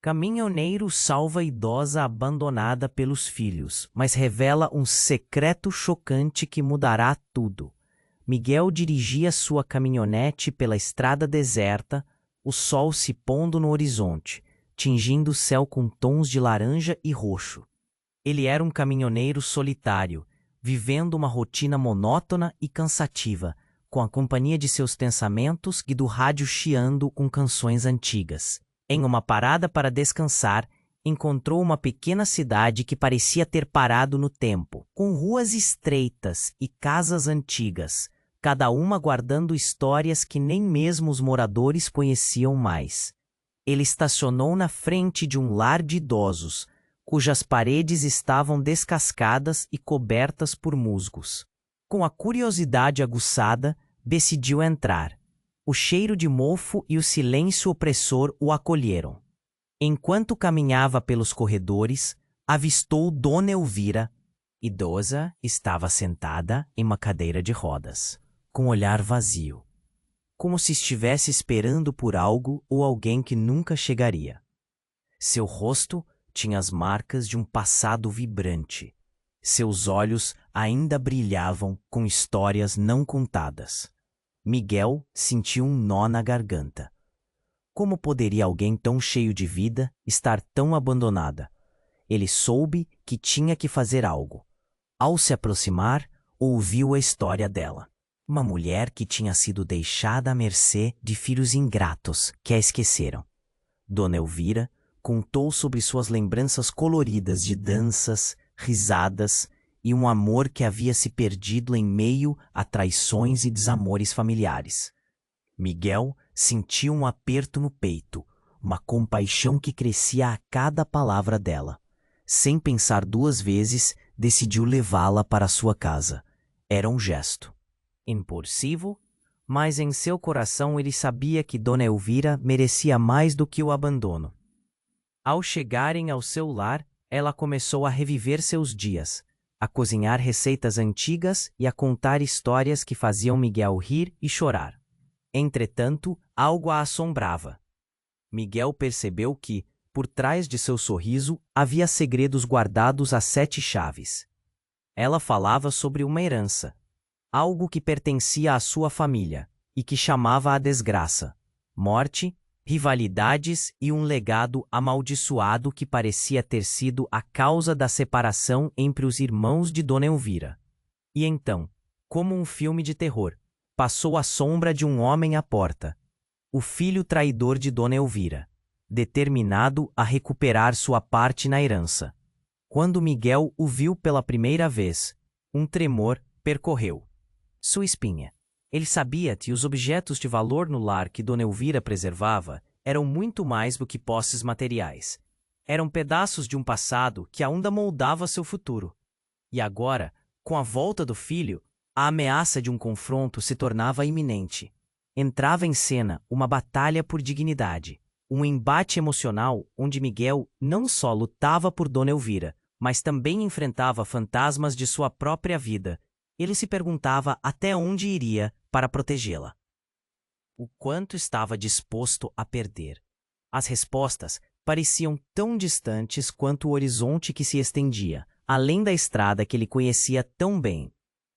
Caminhoneiro salva idosa abandonada pelos filhos, mas revela um secreto chocante que mudará tudo. Miguel dirigia sua caminhonete pela estrada deserta, o sol se pondo no horizonte, tingindo o céu com tons de laranja e roxo. Ele era um caminhoneiro solitário, vivendo uma rotina monótona e cansativa, com a companhia de seus pensamentos e do rádio chiando com canções antigas. Em uma parada para descansar, encontrou uma pequena cidade que parecia ter parado no tempo, com ruas estreitas e casas antigas, cada uma guardando histórias que nem mesmo os moradores conheciam mais. Ele estacionou na frente de um lar de idosos, cujas paredes estavam descascadas e cobertas por musgos. Com a curiosidade aguçada, decidiu entrar. O cheiro de mofo e o silêncio opressor o acolheram. Enquanto caminhava pelos corredores, avistou Dona Elvira. Idosa, estava sentada em uma cadeira de rodas, com o olhar vazio, como se estivesse esperando por algo ou alguém que nunca chegaria. Seu rosto tinha as marcas de um passado vibrante. Seus olhos ainda brilhavam com histórias não contadas. Miguel sentiu um nó na garganta. Como poderia alguém tão cheio de vida estar tão abandonada? Ele soube que tinha que fazer algo. Ao se aproximar, ouviu a história dela. Uma mulher que tinha sido deixada à mercê de filhos ingratos que a esqueceram. Dona Elvira contou sobre suas lembranças coloridas de danças, risadas e um amor que havia se perdido em meio a traições e desamores familiares. Miguel sentiu um aperto no peito, uma compaixão que crescia a cada palavra dela. Sem pensar duas vezes, decidiu levá-la para sua casa. Era um gesto impulsivo, mas em seu coração ele sabia que Dona Elvira merecia mais do que o abandono. Ao chegarem ao seu lar, ela começou a reviver seus dias, a cozinhar receitas antigas e a contar histórias que faziam Miguel rir e chorar. Entretanto, algo a assombrava. Miguel percebeu que, por trás de seu sorriso, havia segredos guardados a 7 chaves. Ela falava sobre uma herança, algo que pertencia à sua família e que chamava a desgraça, morte, rivalidades e um legado amaldiçoado que parecia ter sido a causa da separação entre os irmãos de Dona Elvira. E então, como um filme de terror, passou a sombra de um homem à porta, o filho traidor de Dona Elvira, determinado a recuperar sua parte na herança. Quando Miguel o viu pela primeira vez, um tremor percorreu sua espinha. Ele sabia que os objetos de valor no lar que Dona Elvira preservava eram muito mais do que posses materiais. Eram pedaços de um passado que ainda moldava seu futuro. E agora, com a volta do filho, a ameaça de um confronto se tornava iminente. Entrava em cena uma batalha por dignidade, um embate emocional onde Miguel não só lutava por Dona Elvira, mas também enfrentava fantasmas de sua própria vida. Ele se perguntava até onde iria para protegê-la. O quanto estava disposto a perder. As respostas pareciam tão distantes quanto o horizonte que se estendia, além da estrada que ele conhecia tão bem.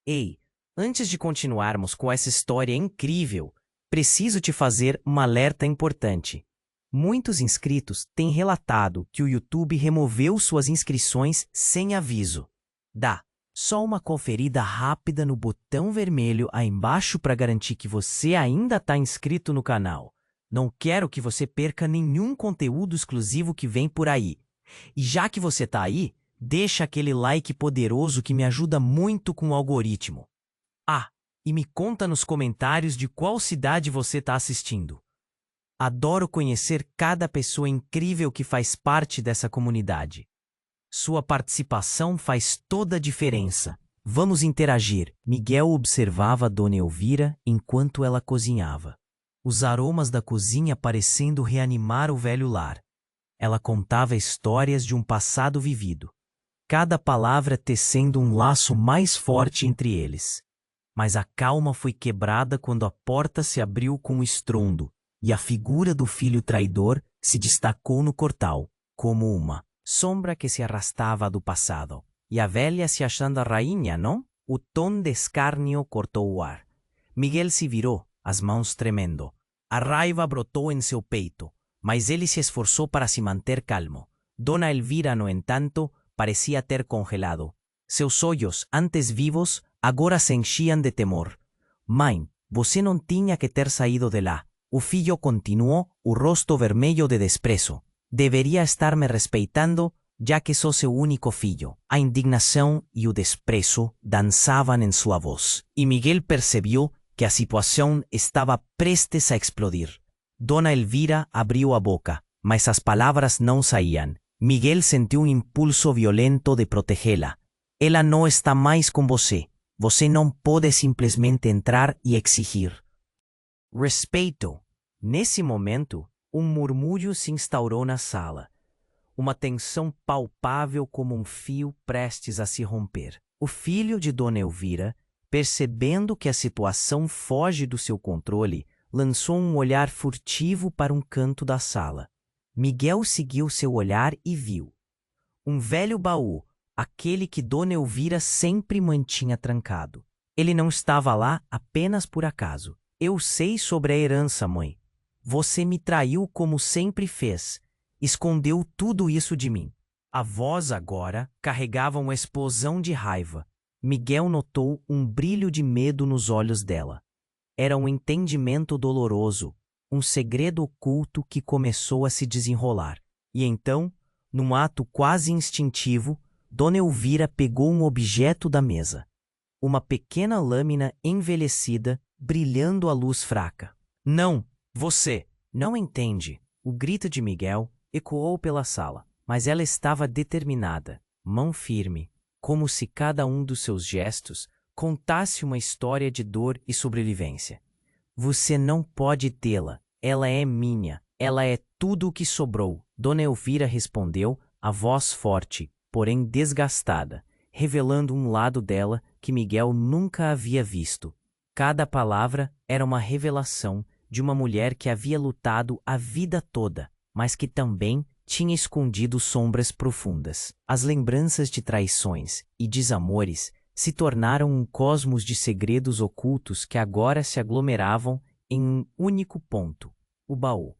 Ei, antes de continuarmos com essa história incrível, preciso te fazer um alerta importante. Muitos inscritos têm relatado que o YouTube removeu suas inscrições sem aviso. Dá só uma conferida rápida no botão vermelho aí embaixo para garantir que você ainda está inscrito no canal. Não quero que você perca nenhum conteúdo exclusivo que vem por aí. E já que você está aí, deixa aquele like poderoso que me ajuda muito com o algoritmo. Ah, e me conta nos comentários de qual cidade você está assistindo. Adoro conhecer cada pessoa incrível que faz parte dessa comunidade. Sua participação faz toda a diferença. Vamos interagir. Miguel observava Dona Elvira enquanto ela cozinhava. Os aromas da cozinha parecendo reanimar o velho lar. Ela contava histórias de um passado vivido, cada palavra tecendo um laço mais forte entre eles. Mas a calma foi quebrada quando a porta se abriu com um estrondo. e a figura do filho traidor se destacou no cortal, como uma sombra que se arrastava do passado. E a velha se achando a rainha, não? O tom de escárnio cortou o ar. Miguel se virou, as mãos tremendo. A raiva brotou em seu peito, mas ele se esforçou para se manter calmo. Dona Elvira, no entanto, parecia ter congelado. Seus olhos, antes vivos, agora se enchiam de temor. Mãe, você não tinha que ter saído de lá. O filho continuou, o rosto vermelho de desprezo. Deveria estar me respeitando, já que sou seu único filho. A indignação e o desprezo dançavam em sua voz, e Miguel percebeu que a situação estava prestes a explodir. Dona Elvira abriu a boca, mas as palavras não saíam. Miguel sentiu um impulso violento de protegê-la. Ela não está mais com você. Você não pode simplesmente entrar e exigir respeito. Nesse momento, um murmúrio se instaurou na sala. Uma tensão palpável como um fio prestes a se romper. O filho de Dona Elvira, percebendo que a situação foge do seu controle, lançou um olhar furtivo para um canto da sala. Miguel seguiu seu olhar e viu um velho baú, aquele que Dona Elvira sempre mantinha trancado. Ele não estava lá apenas por acaso. Eu sei sobre a herança, mãe. Você me traiu como sempre fez. Escondeu tudo isso de mim. A voz agora carregava uma explosão de raiva. Miguel notou um brilho de medo nos olhos dela. Era um entendimento doloroso, um segredo oculto que começou a se desenrolar. E então, num ato quase instintivo, Dona Elvira pegou um objeto da mesa. Uma pequena lâmina envelhecida, brilhando à luz fraca. Não, você não entende. O grito de Miguel ecoou pela sala, mas ela estava determinada, mão firme, como se cada um dos seus gestos contasse uma história de dor e sobrevivência. Você não pode tê-la. Ela é minha. Ela é tudo o que sobrou. Dona Elvira respondeu, a voz forte, porém desgastada, revelando um lado dela que Miguel nunca havia visto. Cada palavra era uma revelação de uma mulher que havia lutado a vida toda, mas que também tinha escondido sombras profundas. As lembranças de traições e desamores se tornaram um cosmos de segredos ocultos que agora se aglomeravam em um único ponto, o baú.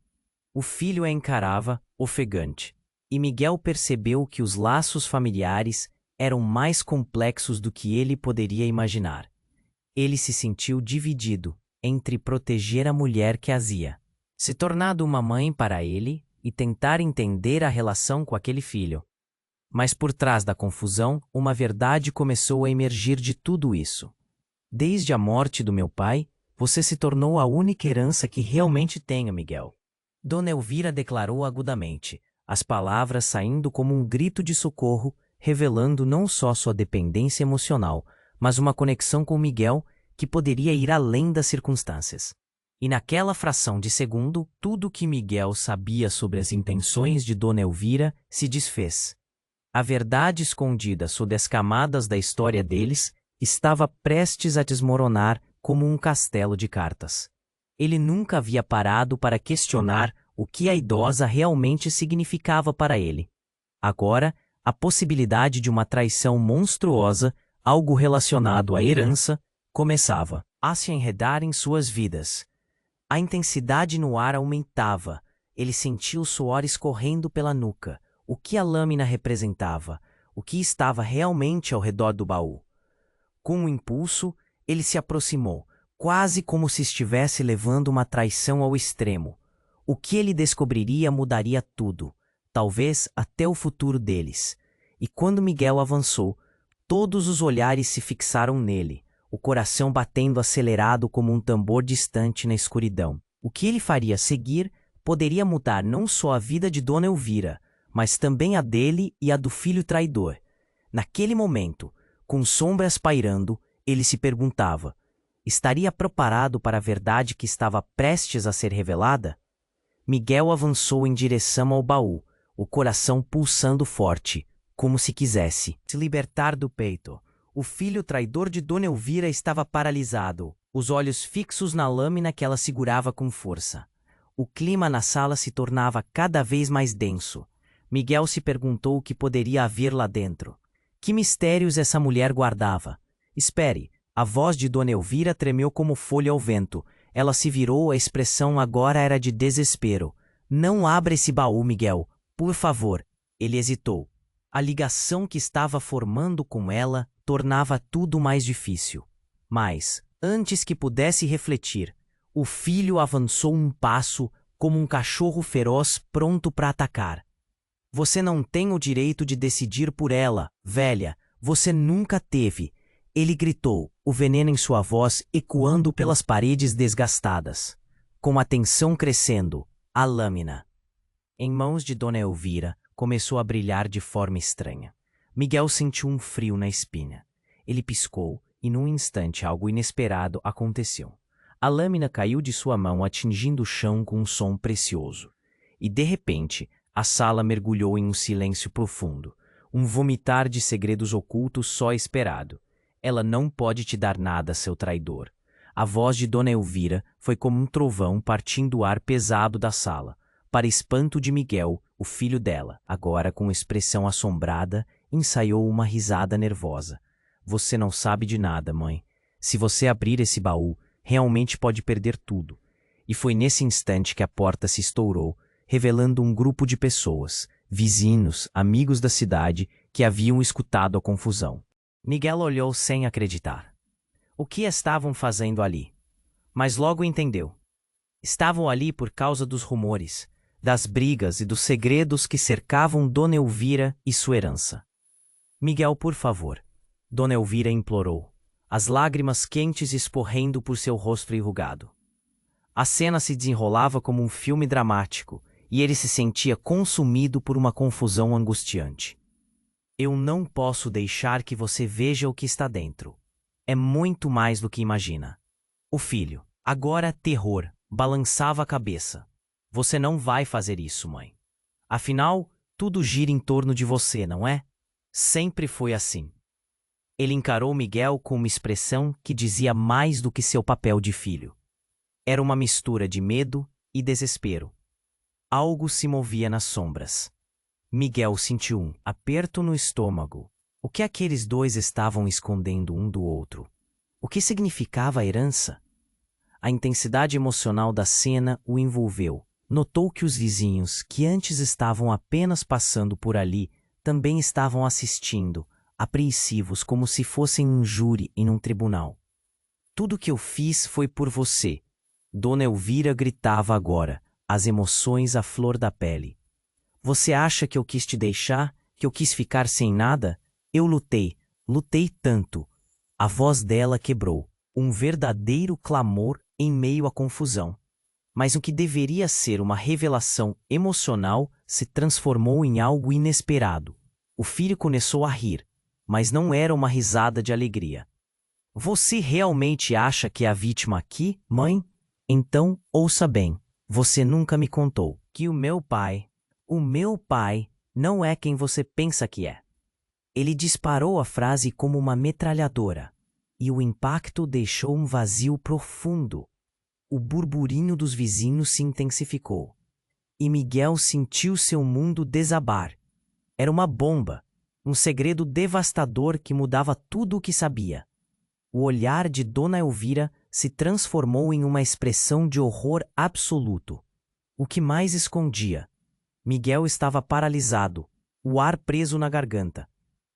O filho a encarava, ofegante, e Miguel percebeu que os laços familiares eram mais complexos do que ele poderia imaginar. Ele se sentiu dividido entre proteger a mulher que azia, se tornado uma mãe para ele e tentar entender a relação com aquele filho. Mas por trás da confusão, uma verdade começou a emergir de tudo isso. Desde a morte do meu pai, você se tornou a única herança que realmente tenho, Miguel. Dona Elvira declarou agudamente, as palavras saindo como um grito de socorro, revelando não só sua dependência emocional, mas uma conexão com Miguel que poderia ir além das circunstâncias. E naquela fração de segundo, tudo o que Miguel sabia sobre as intenções de Dona Elvira se desfez. A verdade escondida sob as camadas da história deles estava prestes a desmoronar como um castelo de cartas. Ele nunca havia parado para questionar o que a idosa realmente significava para ele. Agora, a possibilidade de uma traição monstruosa, algo relacionado à herança, começava a se enredar em suas vidas. A intensidade no ar aumentava. Ele sentiu o suor escorrendo pela nuca. O que a lâmina representava? O que estava realmente ao redor do baú? Com um impulso, ele se aproximou, quase como se estivesse levando uma traição ao extremo. O que ele descobriria mudaria tudo, talvez até o futuro deles. E quando Miguel avançou, todos os olhares se fixaram nele, o coração batendo acelerado como um tambor distante na escuridão. O que ele faria a seguir poderia mudar não só a vida de Dona Elvira, mas também a dele e a do filho traidor. Naquele momento, com sombras pairando, ele se perguntava, estaria preparado para a verdade que estava prestes a ser revelada? Miguel avançou em direção ao baú, o coração pulsando forte, como se quisesse se libertar do peito. O filho traidor de Dona Elvira estava paralisado, os olhos fixos na lâmina que ela segurava com força. O clima na sala se tornava cada vez mais denso. Miguel se perguntou o que poderia haver lá dentro. Que mistérios essa mulher guardava? Espere, a voz de Dona Elvira tremeu como folha ao vento. Ela se virou, a expressão agora era de desespero. Não abra esse baú, Miguel, por favor. Ele hesitou. A ligação que estava formando com ela tornava tudo mais difícil. Mas, antes que pudesse refletir, o filho avançou um passo como um cachorro feroz pronto para atacar. Você não tem o direito de decidir por ela, velha. Você nunca teve. Ele gritou, o veneno em sua voz ecoando pelas paredes desgastadas. Com a tensão crescendo, a lâmina, em mãos de Dona Elvira, começou a brilhar de forma estranha. Miguel sentiu um frio na espinha. Ele piscou e, num instante, algo inesperado aconteceu. A lâmina caiu de sua mão, atingindo o chão com um som precioso. E, de repente, a sala mergulhou em um silêncio profundo, um vomitar de segredos ocultos só esperado. Ela não pode te dar nada, seu traidor. A voz de Dona Elvira foi como um trovão partindo o ar pesado da sala, para espanto de Miguel, o filho dela. Agora, com expressão assombrada, ensaiou uma risada nervosa. Você não sabe de nada, mãe. Se você abrir esse baú, realmente pode perder tudo. E foi nesse instante que a porta se estourou, revelando um grupo de pessoas, vizinhos, amigos da cidade, que haviam escutado a confusão. Miguel olhou sem acreditar. O que estavam fazendo ali? Mas logo entendeu. Estavam ali por causa dos rumores, das brigas e dos segredos que cercavam Dona Elvira e sua herança. Miguel, por favor, Dona Elvira implorou, as lágrimas quentes escorrendo por seu rosto enrugado. A cena se desenrolava como um filme dramático e ele se sentia consumido por uma confusão angustiante. Eu não posso deixar que você veja o que está dentro. É muito mais do que imagina. O filho, agora terror, balançava a cabeça. Você não vai fazer isso, mãe. Afinal, tudo gira em torno de você, não é? Sempre foi assim. Ele encarou Miguel com uma expressão que dizia mais do que seu papel de filho. Era uma mistura de medo e desespero. Algo se movia nas sombras. Miguel sentiu um aperto no estômago. O que aqueles dois estavam escondendo um do outro? O que significava a herança? A intensidade emocional da cena o envolveu. Notou que os vizinhos, que antes estavam apenas passando por ali, também estavam assistindo, apreensivos como se fossem um júri em um tribunal. Tudo que eu fiz foi por você. Dona Elvira gritava agora, as emoções à flor da pele. Você acha que eu quis te deixar? Que eu quis ficar sem nada? Eu lutei tanto. A voz dela quebrou, um verdadeiro clamor em meio à confusão. Mas o que deveria ser uma revelação emocional se transformou em algo inesperado. O filho começou a rir, mas não era uma risada de alegria. Você realmente acha que é a vítima aqui, mãe? Então, ouça bem, você nunca me contou que o meu pai não é quem você pensa que é. Ele disparou a frase como uma metralhadora, e o impacto deixou um vazio profundo. O burburinho dos vizinhos se intensificou, e Miguel sentiu seu mundo desabar. Era uma bomba, um segredo devastador que mudava tudo o que sabia. O olhar de Dona Elvira se transformou em uma expressão de horror absoluto. O que mais escondia? Miguel estava paralisado, o ar preso na garganta.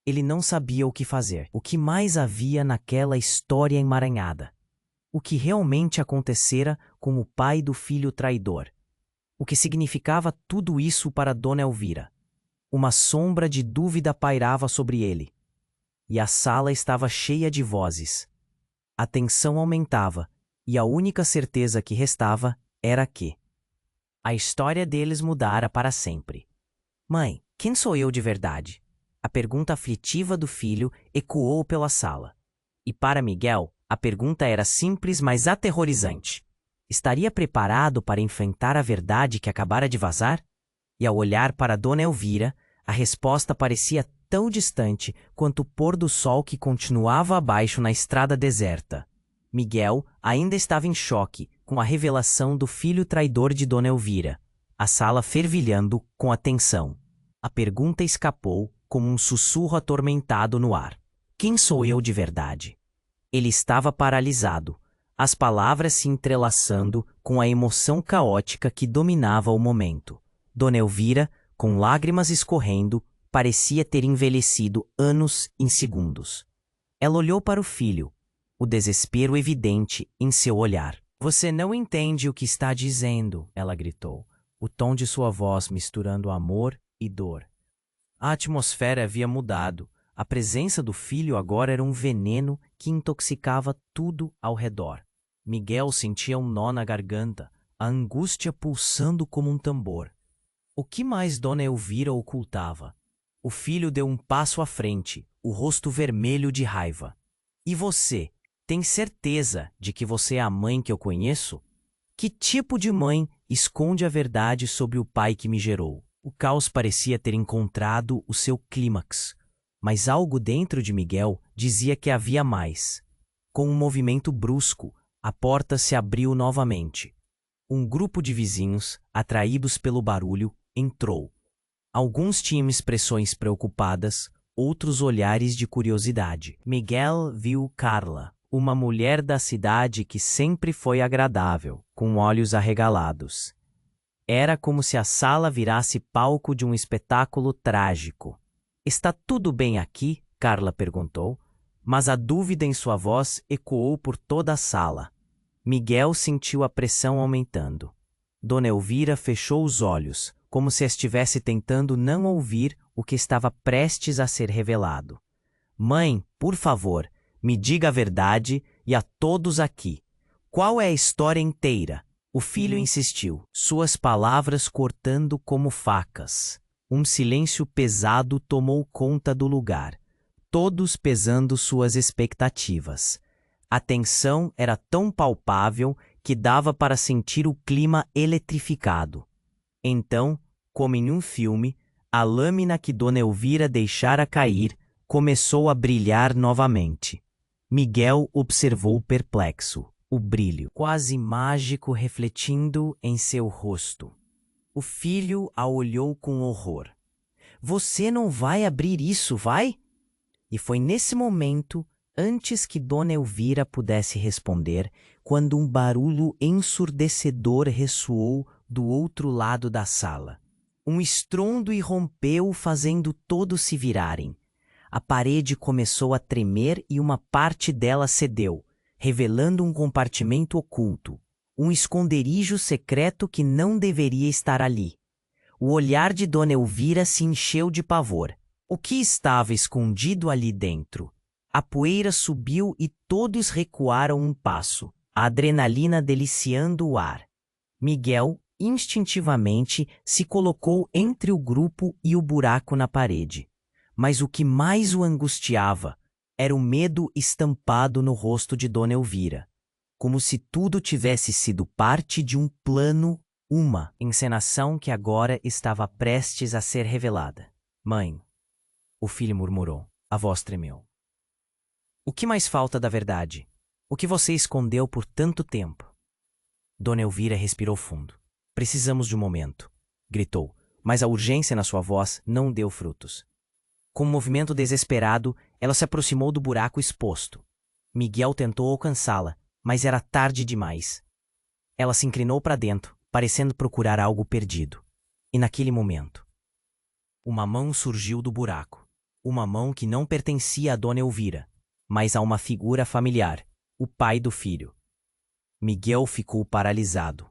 Ele não sabia o que fazer. O que mais havia naquela história emaranhada? O que realmente acontecera com o pai do filho traidor? O que significava tudo isso para Dona Elvira? Uma sombra de dúvida pairava sobre ele. E a sala estava cheia de vozes. A tensão aumentava, e a única certeza que restava era que a história deles mudara para sempre. Mãe, quem sou eu de verdade? A pergunta aflitiva do filho ecoou pela sala. E para Miguel, a pergunta era simples, mas aterrorizante. Estaria preparado para enfrentar a verdade que acabara de vazar? E ao olhar para Dona Elvira, a resposta parecia tão distante quanto o pôr do sol que continuava abaixo na estrada deserta. Miguel ainda estava em choque, com a revelação do filho traidor de Dona Elvira, a sala fervilhando com a tensão. A pergunta escapou como um sussurro atormentado no ar. Quem sou eu de verdade? Ele estava paralisado, as palavras se entrelaçando com a emoção caótica que dominava o momento. Dona Elvira, com lágrimas escorrendo, parecia ter envelhecido anos em segundos. Ela olhou para o filho, o desespero evidente em seu olhar. Você não entende o que está dizendo, ela gritou, o tom de sua voz misturando amor e dor. A atmosfera havia mudado. A presença do filho agora era um veneno que intoxicava tudo ao redor. Miguel sentia um nó na garganta, a angústia pulsando como um tambor. O que mais Dona Elvira ocultava? O filho deu um passo à frente, o rosto vermelho de raiva. E você, tem certeza de que você é a mãe que eu conheço? Que tipo de mãe esconde a verdade sobre o pai que me gerou? O caos parecia ter encontrado o seu clímax. Mas algo dentro de Miguel dizia que havia mais. Com um movimento brusco, a porta se abriu novamente. Um grupo de vizinhos, atraídos pelo barulho, entrou. Alguns tinham expressões preocupadas, outros olhares de curiosidade. Miguel viu Carla, uma mulher da cidade que sempre foi agradável, com olhos arregalados. Era como se a sala virasse palco de um espetáculo trágico. Está tudo bem aqui? Carla perguntou, mas a dúvida em sua voz ecoou por toda a sala. Miguel sentiu a pressão aumentando. Dona Elvira fechou os olhos, como se estivesse tentando não ouvir o que estava prestes a ser revelado. Mãe, por favor, me diga a verdade e a todos aqui. Qual é a história inteira? O filho insistiu, suas palavras cortando como facas. Um silêncio pesado tomou conta do lugar, todos pesando suas expectativas. A tensão era tão palpável que dava para sentir o clima eletrificado. Então, como em um filme, a lâmina que Dona Elvira deixara cair começou a brilhar novamente. Miguel observou perplexo, o brilho quase mágico refletindo em seu rosto. O filho a olhou com horror. Você não vai abrir isso, vai? E foi nesse momento, antes que Dona Elvira pudesse responder, quando um barulho ensurdecedor ressoou do outro lado da sala. Um estrondo irrompeu, fazendo todos se virarem. A parede começou a tremer e uma parte dela cedeu, revelando um compartimento oculto. Um esconderijo secreto que não deveria estar ali. O olhar de Dona Elvira se encheu de pavor. O que estava escondido ali dentro? A poeira subiu e todos recuaram um passo, a adrenalina deliciando o ar. Miguel, instintivamente, se colocou entre o grupo e o buraco na parede. Mas o que mais o angustiava era o medo estampado no rosto de Dona Elvira. Como se tudo tivesse sido parte de um plano, uma encenação que agora estava prestes a ser revelada. Mãe, o filho murmurou. A voz tremeu. O que mais falta da verdade? O que você escondeu por tanto tempo? Dona Elvira respirou fundo. Precisamos de um momento, gritou, mas a urgência na sua voz não deu frutos. Com um movimento desesperado, ela se aproximou do buraco exposto. Miguel tentou alcançá-la, mas era tarde demais. Ela se inclinou para dentro, parecendo procurar algo perdido. E naquele momento, uma mão surgiu do buraco. Uma mão que não pertencia a Dona Elvira, mas a uma figura familiar, o pai do filho. Miguel ficou paralisado.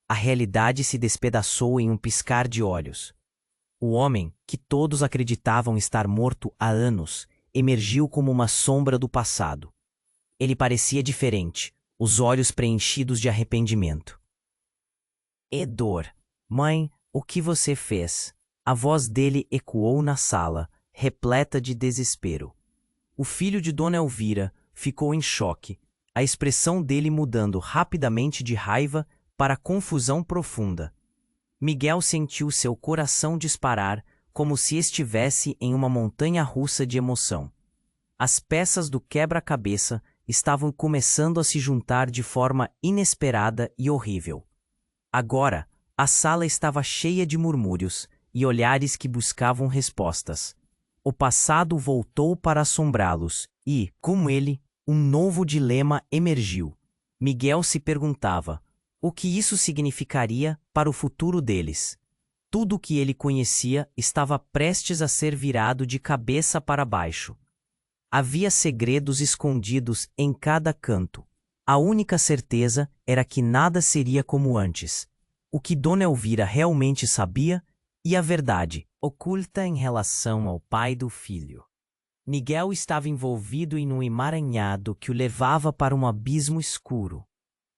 A realidade se despedaçou em um piscar de olhos. O homem, que todos acreditavam estar morto há anos, emergiu como uma sombra do passado. Ele parecia diferente, os olhos preenchidos de arrependimento. E dor. Mãe, o que você fez? A voz dele ecoou na sala, repleta de desespero. O filho de Dona Elvira ficou em choque, a expressão dele mudando rapidamente de raiva para confusão profunda. Miguel sentiu seu coração disparar como se estivesse em uma montanha russa de emoção. As peças do quebra-cabeça estavam começando a se juntar de forma inesperada e horrível. Agora, a sala estava cheia de murmúrios e olhares que buscavam respostas. O passado voltou para assombrá-los e, com ele, um novo dilema emergiu. Miguel se perguntava o que isso significaria para o futuro deles. Tudo o que ele conhecia estava prestes a ser virado de cabeça para baixo. Havia segredos escondidos em cada canto. A única certeza era que nada seria como antes. O que Dona Elvira realmente sabia e a verdade oculta em relação ao pai do filho. Miguel estava envolvido em um emaranhado que o levava para um abismo escuro.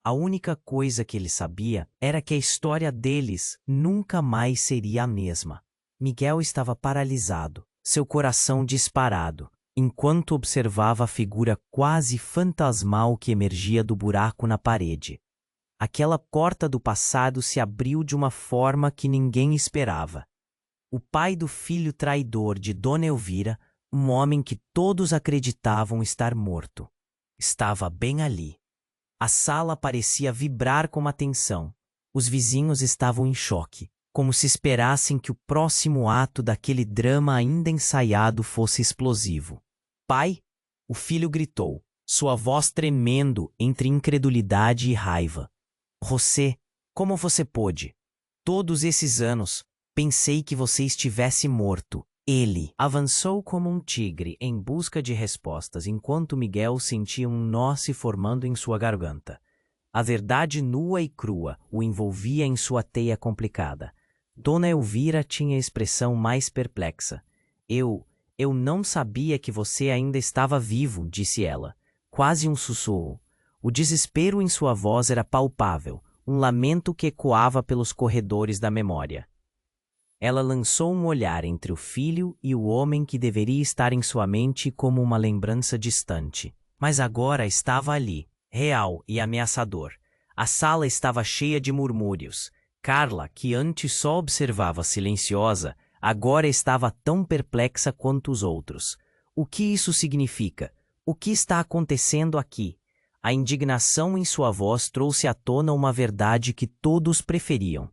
A única coisa que ele sabia era que a história deles nunca mais seria a mesma. Miguel estava paralisado, seu coração disparado, enquanto observava a figura quase fantasmal que emergia do buraco na parede. Aquela porta do passado se abriu de uma forma que ninguém esperava. O pai do filho traidor de Dona Elvira, um homem que todos acreditavam estar morto, estava bem ali. A sala parecia vibrar com a tensão. Os vizinhos estavam em choque, como se esperassem que o próximo ato daquele drama ainda ensaiado fosse explosivo. Pai, o filho gritou, sua voz tremendo entre incredulidade e raiva. José, como você pôde? Todos esses anos, pensei que você estivesse morto. Ele avançou como um tigre em busca de respostas enquanto Miguel sentia um nó se formando em sua garganta. A verdade nua e crua o envolvia em sua teia complicada. Dona Elvira tinha a expressão mais perplexa. Eu não sabia que você ainda estava vivo, disse ela. Quase um sussurro. O desespero em sua voz era palpável, um lamento que ecoava pelos corredores da memória. Ela lançou um olhar entre o filho e o homem que deveria estar em sua mente como uma lembrança distante. Mas agora estava ali, real e ameaçador. A sala estava cheia de murmúrios. Carla, que antes só observava silenciosa, agora estava tão perplexa quanto os outros. O que isso significa? O que está acontecendo aqui? A indignação em sua voz trouxe à tona uma verdade que todos preferiam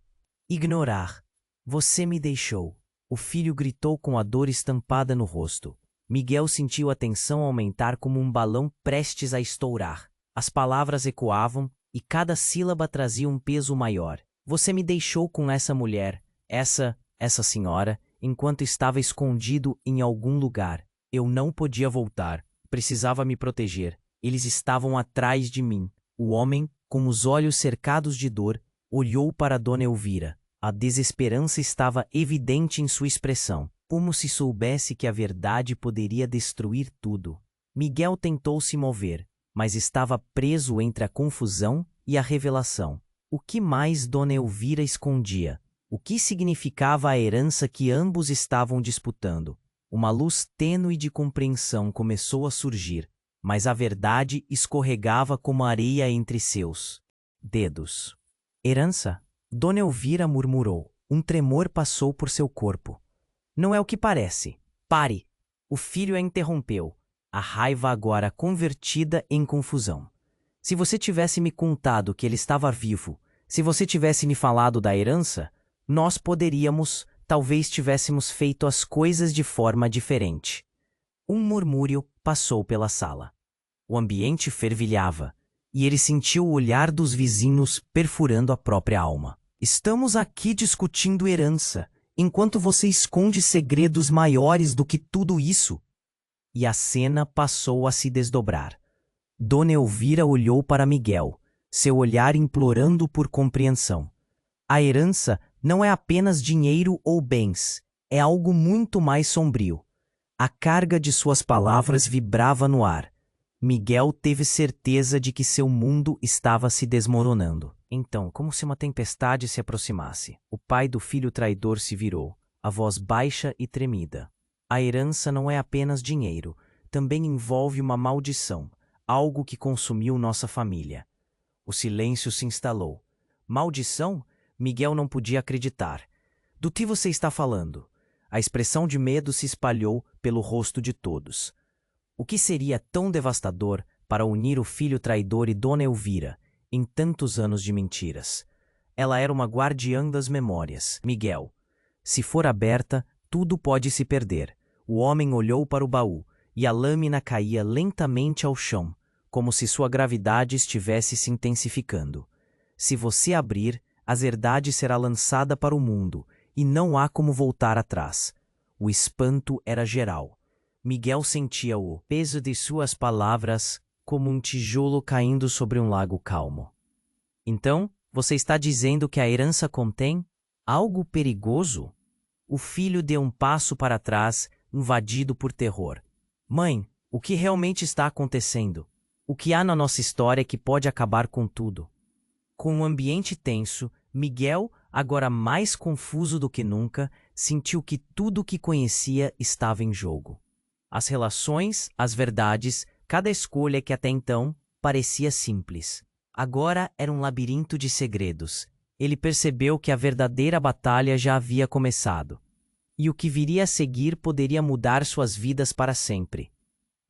ignorar. Você me deixou. O filho gritou com a dor estampada no rosto. Miguel sentiu a tensão aumentar como um balão prestes a estourar. As palavras ecoavam e cada sílaba trazia um peso maior. Você me deixou com essa mulher, essa senhora, enquanto estava escondido em algum lugar. Eu não podia voltar. Precisava me proteger. Eles estavam atrás de mim. O homem, com os olhos cercados de dor, olhou para Dona Elvira. A desesperança estava evidente em sua expressão, como se soubesse que a verdade poderia destruir tudo. Miguel tentou se mover, mas estava preso entre a confusão e a revelação. O que mais Dona Elvira escondia? O que significava a herança que ambos estavam disputando? Uma luz tênue de compreensão começou a surgir, mas a verdade escorregava como areia entre seus dedos. Herança? Dona Elvira murmurou. Um tremor passou por seu corpo. Não é o que parece. Pare! O filho a interrompeu, a raiva agora convertida em confusão. Se você tivesse me contado que ele estava vivo, se você tivesse me falado da herança, nós poderíamos, talvez tivéssemos feito as coisas de forma diferente. Um murmúrio passou pela sala. O ambiente fervilhava, e ele sentiu o olhar dos vizinhos perfurando a própria alma. Estamos aqui discutindo herança, enquanto você esconde segredos maiores do que tudo isso. E a cena passou a se desdobrar. Dona Elvira olhou para Miguel, seu olhar implorando por compreensão. A herança não é apenas dinheiro ou bens, é algo muito mais sombrio. A carga de suas palavras vibrava no ar. Miguel teve certeza de que seu mundo estava se desmoronando. Então, como se uma tempestade se aproximasse, o pai do filho traidor se virou, a voz baixa e tremida. A herança não é apenas dinheiro, também envolve uma maldição, algo que consumiu nossa família. O silêncio se instalou. Maldição? Miguel não podia acreditar. Do que você está falando? A expressão de medo se espalhou pelo rosto de todos. O que seria tão devastador, para unir o filho traidor e Dona Elvira, em tantos anos de mentiras. Ela era uma guardiã das memórias. Miguel. Se for aberta, tudo pode se perder. O homem olhou para o baú, e a lâmina caía lentamente ao chão, como se sua gravidade estivesse se intensificando. Se você abrir, a verdade será lançada para o mundo, e não há como voltar atrás. O espanto era geral. Miguel sentia o peso de suas palavras como um tijolo caindo sobre um lago calmo. Então, você está dizendo que a herança contém algo perigoso? O filho deu um passo para trás, invadido por terror. Mãe, o que realmente está acontecendo? O que há na nossa história que pode acabar com tudo? Com um ambiente tenso, Miguel, agora mais confuso do que nunca, sentiu que tudo o que conhecia estava em jogo. As relações, as verdades, cada escolha que até então parecia simples. Agora era um labirinto de segredos. Ele percebeu que a verdadeira batalha já havia começado. E o que viria a seguir poderia mudar suas vidas para sempre.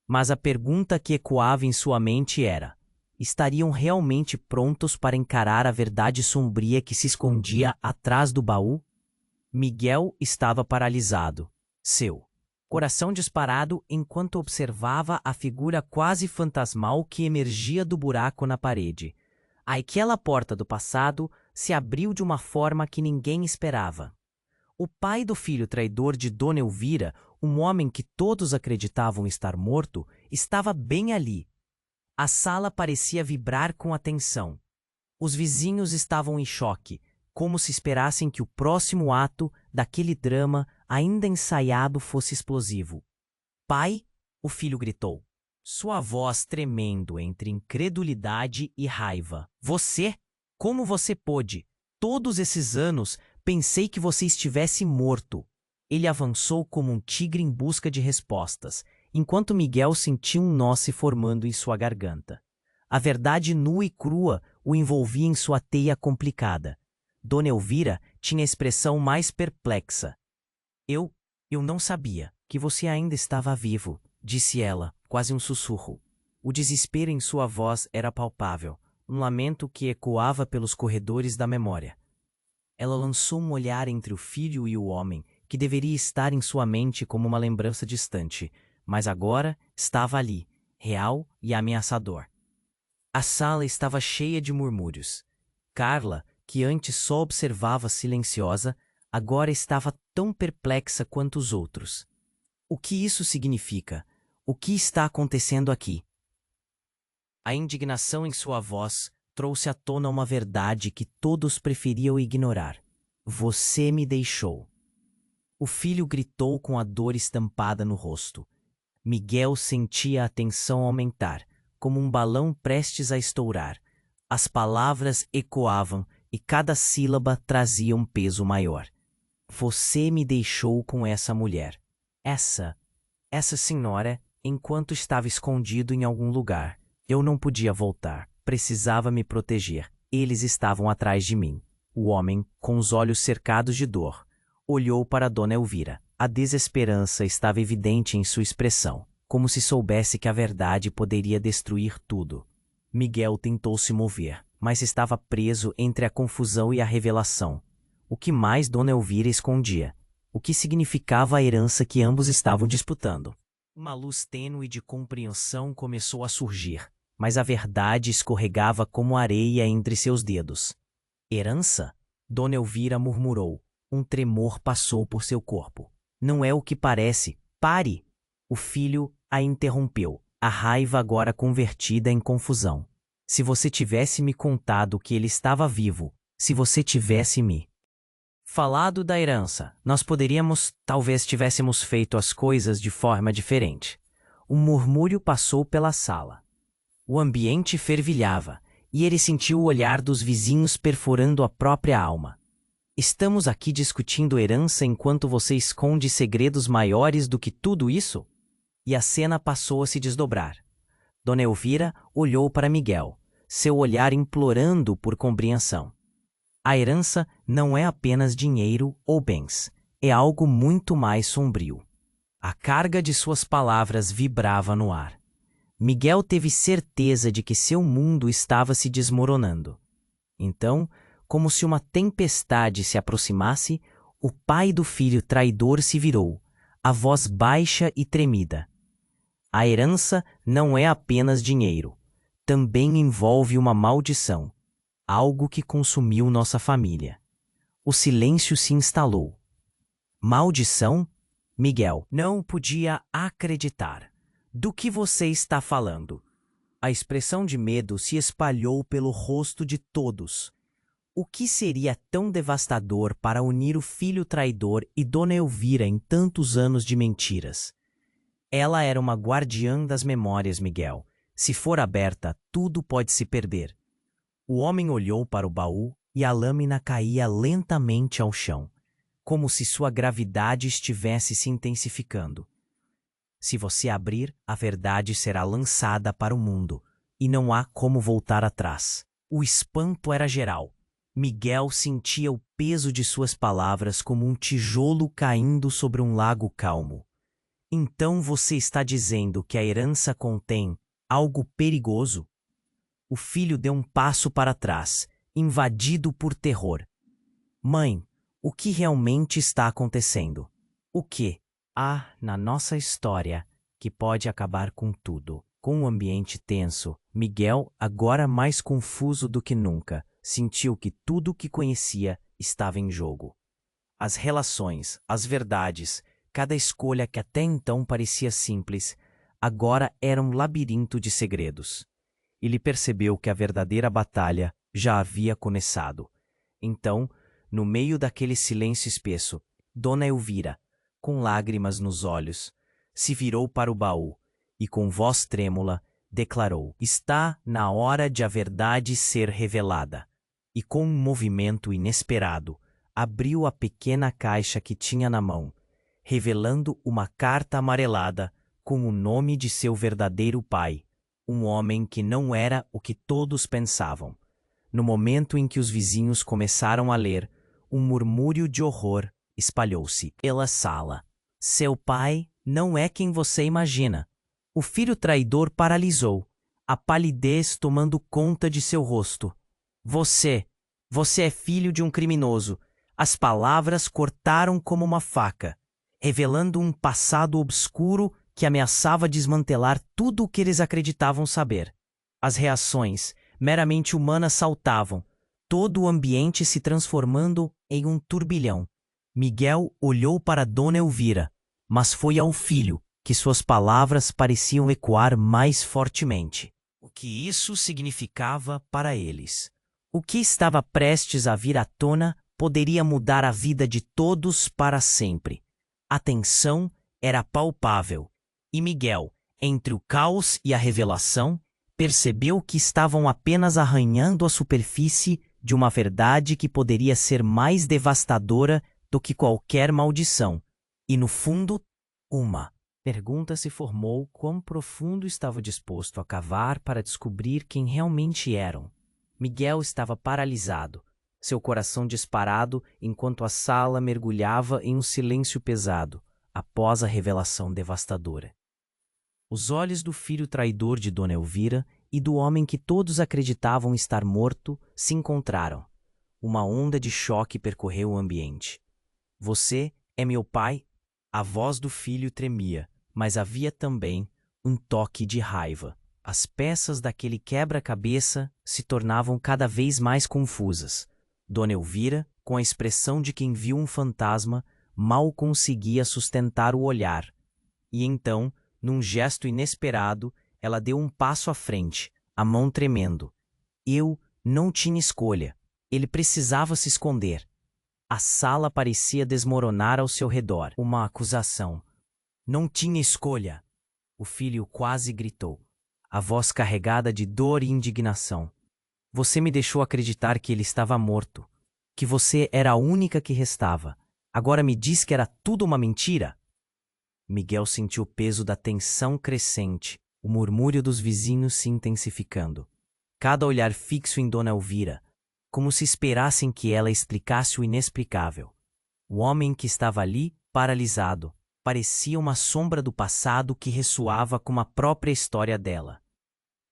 Mas a pergunta que ecoava em sua mente era: estariam realmente prontos para encarar a verdade sombria que se escondia atrás do baú? Miguel estava paralisado. Seu coração disparado enquanto observava a figura quase fantasmal que emergia do buraco na parede. Aquela porta do passado se abriu de uma forma que ninguém esperava. O pai do filho traidor de Dona Elvira, um homem que todos acreditavam estar morto, estava bem ali. A sala parecia vibrar com a tensão. Os vizinhos estavam em choque, como se esperassem que o próximo ato daquele drama ainda ensaiado fosse explosivo. Pai, o filho gritou, sua voz tremendo entre incredulidade e raiva. Você? Como você pôde? Todos esses anos pensei que você estivesse morto. Ele avançou como um tigre em busca de respostas, enquanto Miguel sentia um nó se formando em sua garganta. A verdade nua e crua o envolvia em sua teia complicada. Dona Elvira tinha a expressão mais perplexa. Eu não sabia que você ainda estava vivo, disse ela, quase um sussurro. O desespero em sua voz era palpável, um lamento que ecoava pelos corredores da memória. Ela lançou um olhar entre o filho e o homem, que deveria estar em sua mente como uma lembrança distante, mas agora estava ali, real e ameaçador. A sala estava cheia de murmúrios. Carla, que antes só observava silenciosa, agora estava tão perplexa quanto os outros. O que isso significa? O que está acontecendo aqui? A indignação em sua voz trouxe à tona uma verdade que todos preferiam ignorar. Você me deixou. O filho gritou com a dor estampada no rosto. Miguel sentia a tensão aumentar, como um balão prestes a estourar. As palavras ecoavam e cada sílaba trazia um peso maior. Você me deixou com essa mulher. Essa senhora, enquanto estava escondido em algum lugar. Eu não podia voltar. Precisava me proteger. Eles estavam atrás de mim. O homem, com os olhos cercados de dor, olhou para Dona Elvira. A desesperança estava evidente em sua expressão, como se soubesse que a verdade poderia destruir tudo. Miguel tentou se mover, mas estava preso entre a confusão e a revelação. O que mais Dona Elvira escondia? O que significava a herança que ambos estavam disputando? Uma luz tênue de compreensão começou a surgir, mas a verdade escorregava como areia entre seus dedos. Herança? Dona Elvira murmurou. Um tremor passou por seu corpo. Não é o que parece. Pare! O filho a interrompeu, a raiva agora convertida em confusão. Se você tivesse me contado que ele estava vivo, se você tivesse me falado da herança, nós talvez tivéssemos feito as coisas de forma diferente. Um murmúrio passou pela sala. O ambiente fervilhava, e ele sentiu o olhar dos vizinhos perfurando a própria alma. Estamos aqui discutindo herança enquanto você esconde segredos maiores do que tudo isso? E a cena passou a se desdobrar. Dona Elvira olhou para Miguel, seu olhar implorando por compreensão. A herança não é apenas dinheiro ou bens, é algo muito mais sombrio. A carga de suas palavras vibrava no ar. Miguel teve certeza de que seu mundo estava se desmoronando. Então, como se uma tempestade se aproximasse, o pai do filho traidor se virou, a voz baixa e tremida. A herança não é apenas dinheiro. Também envolve uma maldição, algo que consumiu nossa família. O silêncio se instalou. Maldição? Miguel não podia acreditar. Do que você está falando? A expressão de medo se espalhou pelo rosto de todos. O que seria tão devastador para unir o filho traidor e Dona Elvira em tantos anos de mentiras? Ela era uma guardiã das memórias, Miguel. Se for aberta, tudo pode se perder. O homem olhou para o baú e a lâmina caía lentamente ao chão, como se sua gravidade estivesse se intensificando. Se você abrir, a verdade será lançada para o mundo, e não há como voltar atrás. O espanto era geral. Miguel sentia o peso de suas palavras como um tijolo caindo sobre um lago calmo. Então você está dizendo que a herança contém algo perigoso? O filho deu um passo para trás, invadido por terror. Mãe, o que realmente está acontecendo? O que há na nossa história que pode acabar com tudo? Com o ambiente tenso, Miguel, agora mais confuso do que nunca, sentiu que tudo o que conhecia estava em jogo. As relações, as verdades, cada escolha que até então parecia simples, agora era um labirinto de segredos. Ele percebeu que a verdadeira batalha já havia começado. Então, no meio daquele silêncio espesso, Dona Elvira, com lágrimas nos olhos, se virou para o baú e, com voz trêmula, declarou: "Está na hora de a verdade ser revelada." E, com um movimento inesperado, abriu a pequena caixa que tinha na mão, revelando uma carta amarelada com o nome de seu verdadeiro pai, um homem que não era o que todos pensavam. No momento em que os vizinhos começaram a ler, um murmúrio de horror espalhou-se pela sala. Seu pai não é quem você imagina. O filho traidor paralisou, a palidez tomando conta de seu rosto. Você é filho de um criminoso. As palavras cortaram como uma faca, revelando um passado obscuro que ameaçava desmantelar tudo o que eles acreditavam saber. As reações, meramente humanas, saltavam, todo o ambiente se transformando em um turbilhão. Miguel olhou para Dona Elvira, mas foi ao filho que suas palavras pareciam ecoar mais fortemente. O que isso significava para eles? O que estava prestes a vir à tona poderia mudar a vida de todos para sempre. A tensão era palpável. E Miguel, entre o caos e a revelação, percebeu que estavam apenas arranhando a superfície de uma verdade que poderia ser mais devastadora do que qualquer maldição. E, no fundo, uma pergunta se formou: quão profundo estava disposto a cavar para descobrir quem realmente eram. Miguel estava paralisado, seu coração disparado enquanto a sala mergulhava em um silêncio pesado após a revelação devastadora. Os olhos do filho traidor de Dona Elvira e do homem que todos acreditavam estar morto se encontraram. Uma onda de choque percorreu o ambiente. "Você é meu pai?" A voz do filho tremia, mas havia também um toque de raiva. As peças daquele quebra-cabeça se tornavam cada vez mais confusas. Dona Elvira, com a expressão de quem viu um fantasma, mal conseguia sustentar o olhar. E então, num gesto inesperado, ela deu um passo à frente, a mão tremendo. Eu não tinha escolha. Ele precisava se esconder. A sala parecia desmoronar ao seu redor. Uma acusação. "Não tinha escolha!" O filho quase gritou, a voz carregada de dor e indignação. "Você me deixou acreditar que ele estava morto, que você era a única que restava. Agora me diz que era tudo uma mentira?" Miguel sentiu o peso da tensão crescente, o murmúrio dos vizinhos se intensificando. Cada olhar fixo em Dona Elvira, como se esperassem que ela explicasse o inexplicável. O homem que estava ali, paralisado, parecia uma sombra do passado que ressoava com a própria história dela.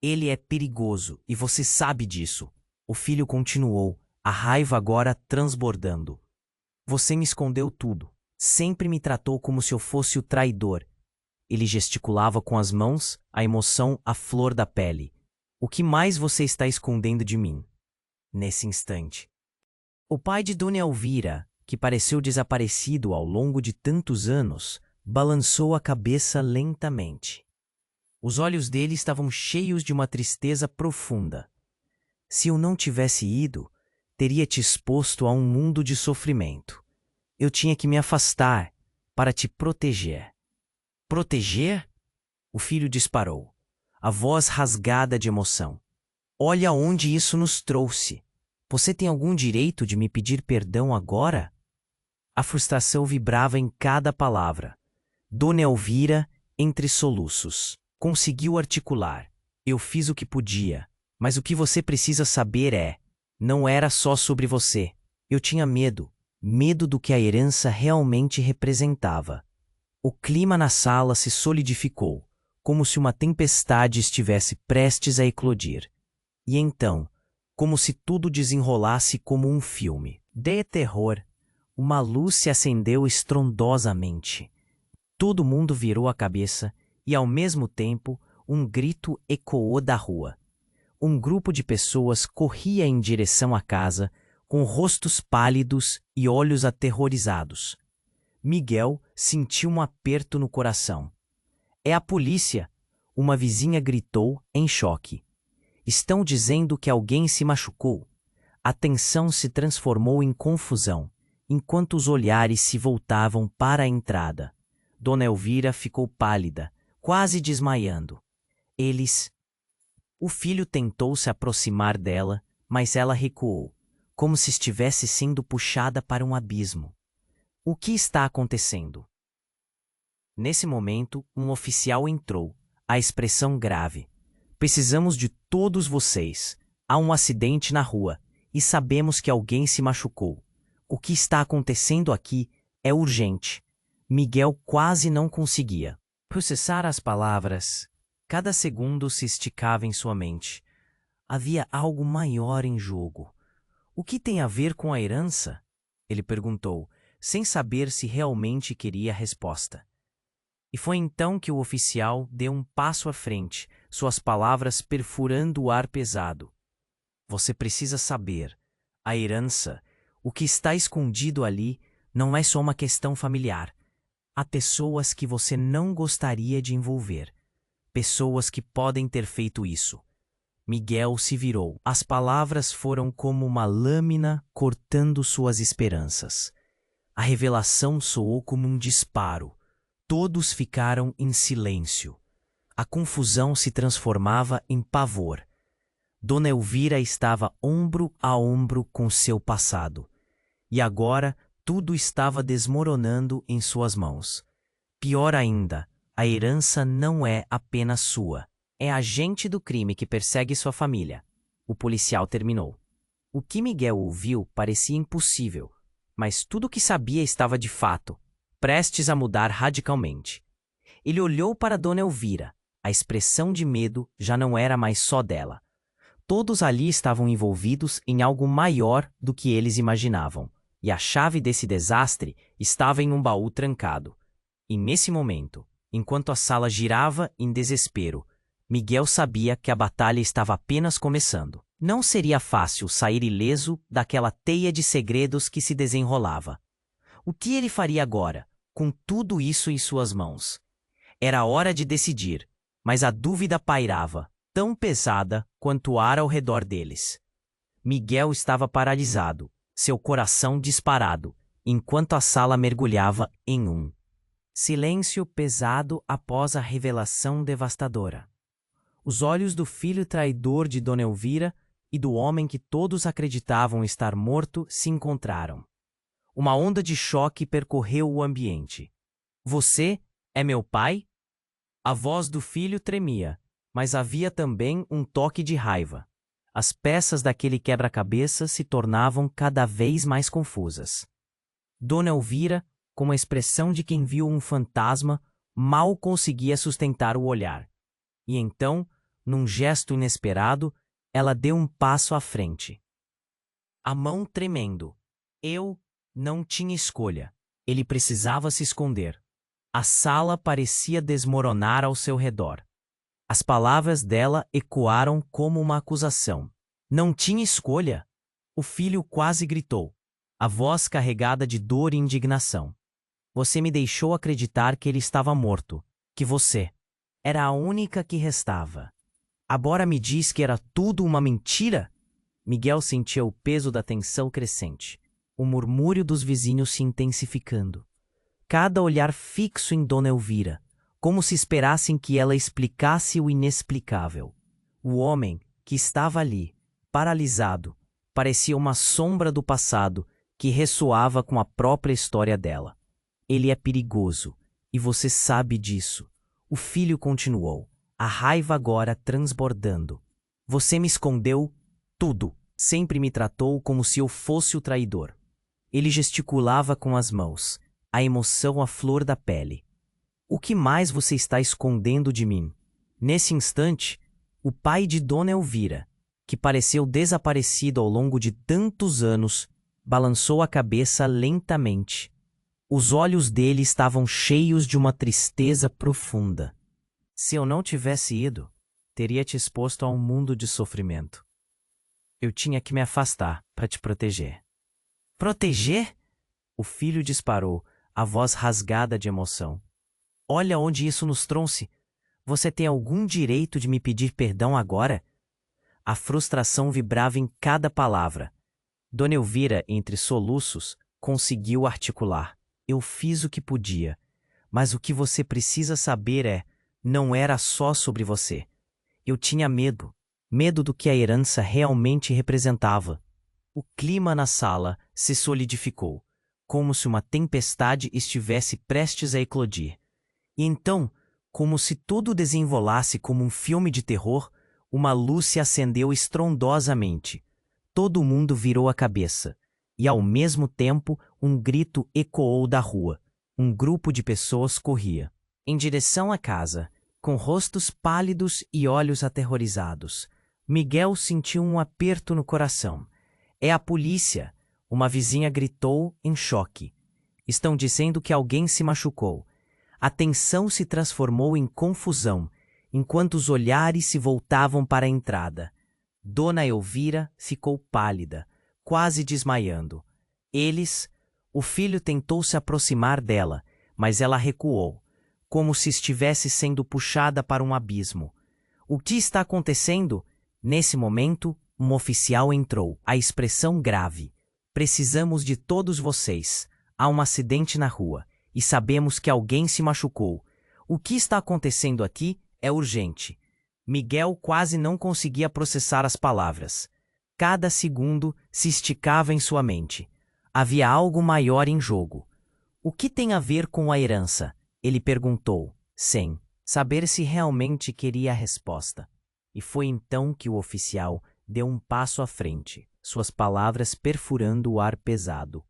Ele é perigoso, e você sabe disso. O filho continuou, a raiva agora transbordando. Você me escondeu tudo. Sempre me tratou como se eu fosse o traidor. Ele gesticulava com as mãos, a emoção à flor da pele. O que mais você está escondendo de mim? Nesse instante. O pai de Dona Elvira, que pareceu desaparecido ao longo de tantos anos, balançou a cabeça lentamente. Os olhos dele estavam cheios de uma tristeza profunda. Se eu não tivesse ido, teria te exposto a um mundo de sofrimento. Eu tinha que me afastar para te proteger. Proteger? O filho disparou, a voz rasgada de emoção. Olha onde isso nos trouxe. Você tem algum direito de me pedir perdão agora? A frustração vibrava em cada palavra. Dona Elvira, entre soluços, conseguiu articular. Eu fiz o que podia, mas o que você precisa saber não era só sobre você. Eu tinha medo do que a herança realmente representava. O clima na sala se solidificou, como se uma tempestade estivesse prestes a eclodir. E então, como se tudo desenrolasse como um filme de terror, uma luz se acendeu estrondosamente. Todo mundo virou a cabeça e, ao mesmo tempo, um grito ecoou da rua. Um grupo de pessoas corria em direção à casa, com rostos pálidos e olhos aterrorizados. Miguel sentiu um aperto no coração. É a polícia! Uma vizinha gritou em choque. Estão dizendo que alguém se machucou. A tensão se transformou em confusão, enquanto os olhares se voltavam para a entrada. Dona Elvira ficou pálida, quase desmaiando. O filho tentou se aproximar dela, mas ela recuou, como se estivesse sendo puxada para um abismo. O que está acontecendo? Nesse momento, um oficial entrou, a expressão grave. Precisamos de todos vocês. Há um acidente na rua e sabemos que alguém se machucou. O que está acontecendo aqui é urgente. Miguel quase não conseguia processar as palavras. Cada segundo se esticava em sua mente. Havia algo maior em jogo. O que tem a ver com a herança? Ele perguntou, sem saber se realmente queria a resposta. E foi então que o oficial deu um passo à frente, suas palavras perfurando o ar pesado. Você precisa saber, a herança, o que está escondido ali, não é só uma questão familiar. Há pessoas que você não gostaria de envolver. Pessoas que podem ter feito isso. Miguel se virou. As palavras foram como uma lâmina cortando suas esperanças. A revelação soou como um disparo. Todos ficaram em silêncio. A confusão se transformava em pavor. Dona Elvira estava ombro a ombro com seu passado. E agora tudo estava desmoronando em suas mãos. Pior ainda, a herança não é apenas sua. É agente do crime que persegue sua família. O policial terminou. O que Miguel ouviu parecia impossível, mas tudo o que sabia estava de fato, prestes a mudar radicalmente. Ele olhou para Dona Elvira. A expressão de medo já não era mais só dela. Todos ali estavam envolvidos em algo maior do que eles imaginavam, e a chave desse desastre estava em um baú trancado. E nesse momento, enquanto a sala girava em desespero, Miguel sabia que a batalha estava apenas começando. Não seria fácil sair ileso daquela teia de segredos que se desenrolava. O que ele faria agora, com tudo isso em suas mãos? Era hora de decidir, mas a dúvida pairava, tão pesada quanto o ar ao redor deles. Miguel estava paralisado, seu coração disparado, enquanto a sala mergulhava em um silêncio pesado após a revelação devastadora. Os olhos do filho traidor de Dona Elvira e do homem que todos acreditavam estar morto se encontraram. Uma onda de choque percorreu o ambiente. Você é meu pai? A voz do filho tremia, mas havia também um toque de raiva. As peças daquele quebra-cabeça se tornavam cada vez mais confusas. Dona Elvira, com a expressão de quem viu um fantasma, mal conseguia sustentar o olhar. E então, num gesto inesperado, ela deu um passo à frente. A mão tremendo. Eu não tinha escolha. Ele precisava se esconder. A sala parecia desmoronar ao seu redor. As palavras dela ecoaram como uma acusação. Não tinha escolha? O filho quase gritou, a voz carregada de dor e indignação. Você me deixou acreditar que ele estava morto, que você era a única que restava. Agora me diz que era tudo uma mentira? Miguel sentia o peso da tensão crescente, o murmúrio dos vizinhos se intensificando. Cada olhar fixo em Dona Elvira, como se esperassem que ela explicasse o inexplicável. O homem, que estava ali, paralisado, parecia uma sombra do passado que ressoava com a própria história dela. Ele é perigoso, e você sabe disso. O filho continuou, a raiva agora transbordando. Você me escondeu tudo, sempre me tratou como se eu fosse o traidor. Ele gesticulava com as mãos, a emoção à flor da pele. O que mais você está escondendo de mim? Nesse instante, o pai de Dona Elvira, que pareceu desaparecido ao longo de tantos anos, balançou a cabeça lentamente. Os olhos dele estavam cheios de uma tristeza profunda. Se eu não tivesse ido, teria te exposto a um mundo de sofrimento. Eu tinha que me afastar para te proteger. Proteger? O filho disparou, a voz rasgada de emoção. Olha onde isso nos trouxe. Você tem algum direito de me pedir perdão agora? A frustração vibrava em cada palavra. Dona Elvira, entre soluços, conseguiu articular. Eu fiz o que podia, mas o que você precisa saber não era só sobre você. Eu tinha medo, medo do que a herança realmente representava. O clima na sala se solidificou, como se uma tempestade estivesse prestes a eclodir. E então, como se tudo desenrolasse como um filme de terror, uma luz se acendeu estrondosamente. Todo mundo virou a cabeça, e ao mesmo tempo um grito ecoou da rua. Um grupo de pessoas corria em direção à casa, com rostos pálidos e olhos aterrorizados. Miguel sentiu um aperto no coração. É a polícia! Uma vizinha gritou em choque. Estão dizendo que alguém se machucou. A tensão se transformou em confusão, enquanto os olhares se voltavam para a entrada. Dona Elvira ficou pálida, quase desmaiando. O filho tentou se aproximar dela, mas ela recuou, como se estivesse sendo puxada para um abismo. O que está acontecendo? Nesse momento, um oficial entrou, a expressão grave. Precisamos de todos vocês. Há um acidente na rua, e sabemos que alguém se machucou. O que está acontecendo aqui é urgente. Miguel quase não conseguia processar as palavras. Cada segundo se esticava em sua mente. Havia algo maior em jogo. O que tem a ver com a herança? Ele perguntou, sem saber se realmente queria a resposta. E foi então que o oficial deu um passo à frente, suas palavras perfurando o ar pesado.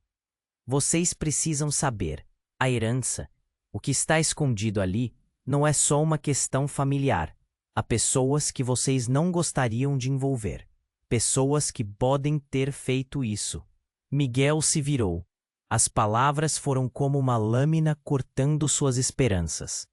Vocês precisam saber, a herança, o que está escondido ali, não é só uma questão familiar. Há pessoas que vocês não gostariam de envolver. Pessoas que podem ter feito isso. Miguel se virou. As palavras foram como uma lâmina cortando suas esperanças.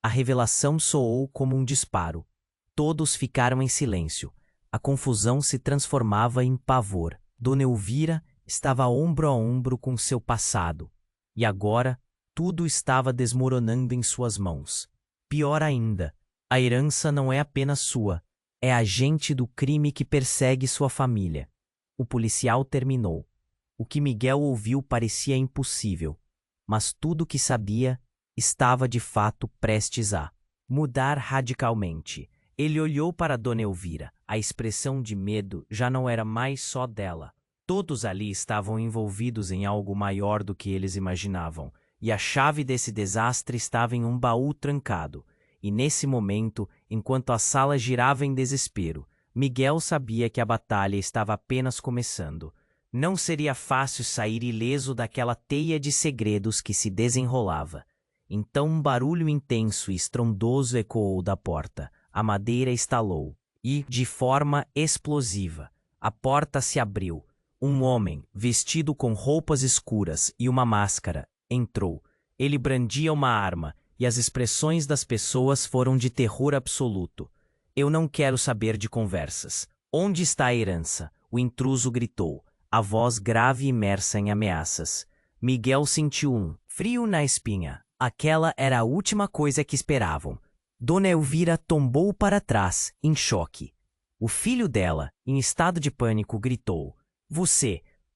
A revelação soou como um disparo. Todos ficaram em silêncio. A confusão se transformava em pavor. Dona Elvira estava ombro a ombro com seu passado. E agora, tudo estava desmoronando em suas mãos. Pior ainda, a herança não é apenas sua, é agente do crime que persegue sua família. O policial terminou. O que Miguel ouviu parecia impossível, mas tudo o que sabia estava de fato prestes a mudar radicalmente. Ele olhou para Dona Elvira. A expressão de medo já não era mais só dela. Todos ali estavam envolvidos em algo maior do que eles imaginavam, e a chave desse desastre estava em um baú trancado. E nesse momento, enquanto a sala girava em desespero, Miguel sabia que a batalha estava apenas começando. Não seria fácil sair ileso daquela teia de segredos que se desenrolava. Então um barulho intenso e estrondoso ecoou da porta. A madeira estalou e, de forma explosiva, a porta se abriu. Um homem, vestido com roupas escuras e uma máscara, entrou. Ele brandia uma arma e as expressões das pessoas foram de terror absoluto. Eu não quero saber de conversas. Onde está a herança? O intruso gritou, a voz grave e imersa em ameaças. Miguel sentiu um frio na espinha. Aquela era a última coisa que esperavam. Dona Elvira tombou para trás, em choque. O filho dela, em estado de pânico, gritou: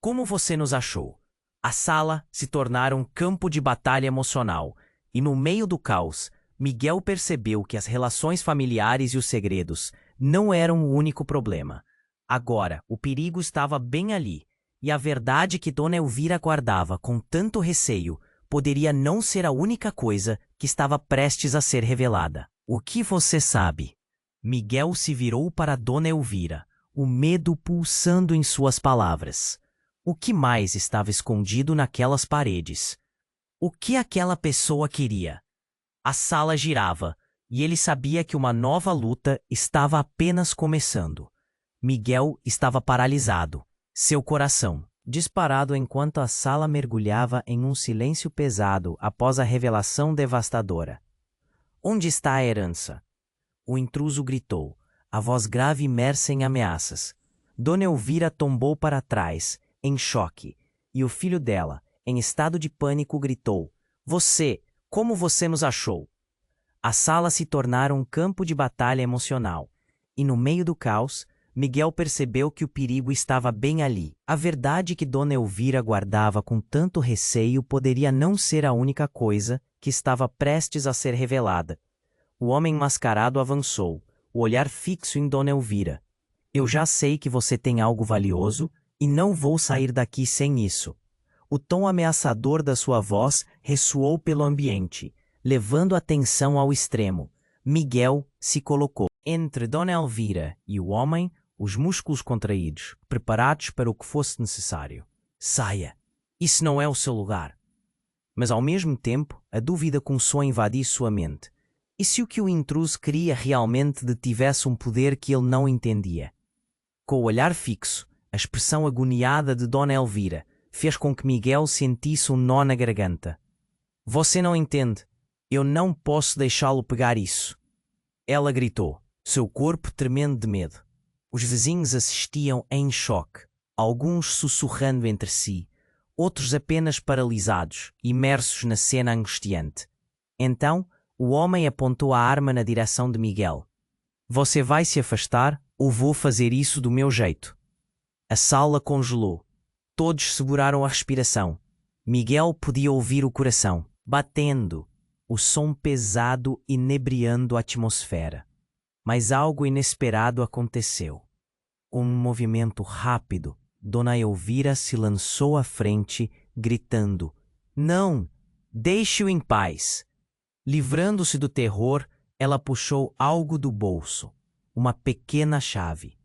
como você nos achou? A sala se tornara um campo de batalha emocional, e no meio do caos, Miguel percebeu que as relações familiares e os segredos não eram o único problema. Agora, o perigo estava bem ali, e a verdade que Dona Elvira guardava com tanto receio poderia não ser a única coisa que estava prestes a ser revelada. O que você sabe? Miguel se virou para Dona Elvira, o medo pulsando em suas palavras. O que mais estava escondido naquelas paredes? O que aquela pessoa queria? A sala girava, e ele sabia que uma nova luta estava apenas começando. Miguel estava paralisado, seu coração disparado enquanto a sala mergulhava em um silêncio pesado após a revelação devastadora. Onde está a herança? O intruso gritou, a voz grave imersa em ameaças. Dona Elvira tombou para trás, em choque, e o filho dela, em estado de pânico, gritou: como você nos achou? A sala se tornara um campo de batalha emocional, e no meio do caos, Miguel percebeu que o perigo estava bem ali. A verdade que Dona Elvira guardava com tanto receio poderia não ser a única coisa que estava prestes a ser revelada. O homem mascarado avançou, o olhar fixo em Dona Elvira. Eu já sei que você tem algo valioso e não vou sair daqui sem isso. O tom ameaçador da sua voz ressoou pelo ambiente, levando a tensão ao extremo. Miguel se colocou entre Dona Elvira e o homem, os músculos contraídos, preparados para o que fosse necessário. Saia! Isso não é o seu lugar. Mas ao mesmo tempo, a dúvida começou a invadir sua mente. E se o que o intruso queria realmente detivesse um poder que ele não entendia? Com o olhar fixo, a expressão agoniada de Dona Elvira fez com que Miguel sentisse um nó na garganta. Você não entende. Eu não posso deixá-lo pegar isso. Ela gritou, seu corpo tremendo de medo. Os vizinhos assistiam em choque, alguns sussurrando entre si, outros apenas paralisados, imersos na cena angustiante. Então, o homem apontou a arma na direção de Miguel. Você vai se afastar ou vou fazer isso do meu jeito? A sala congelou. Todos seguraram a respiração. Miguel podia ouvir o coração batendo, o som pesado inebriando a atmosfera. Mas algo inesperado aconteceu. Com um movimento rápido, Dona Elvira se lançou à frente, gritando: Não! Deixe-o em paz! Livrando-se do terror, ela puxou algo do bolso, uma pequena chave.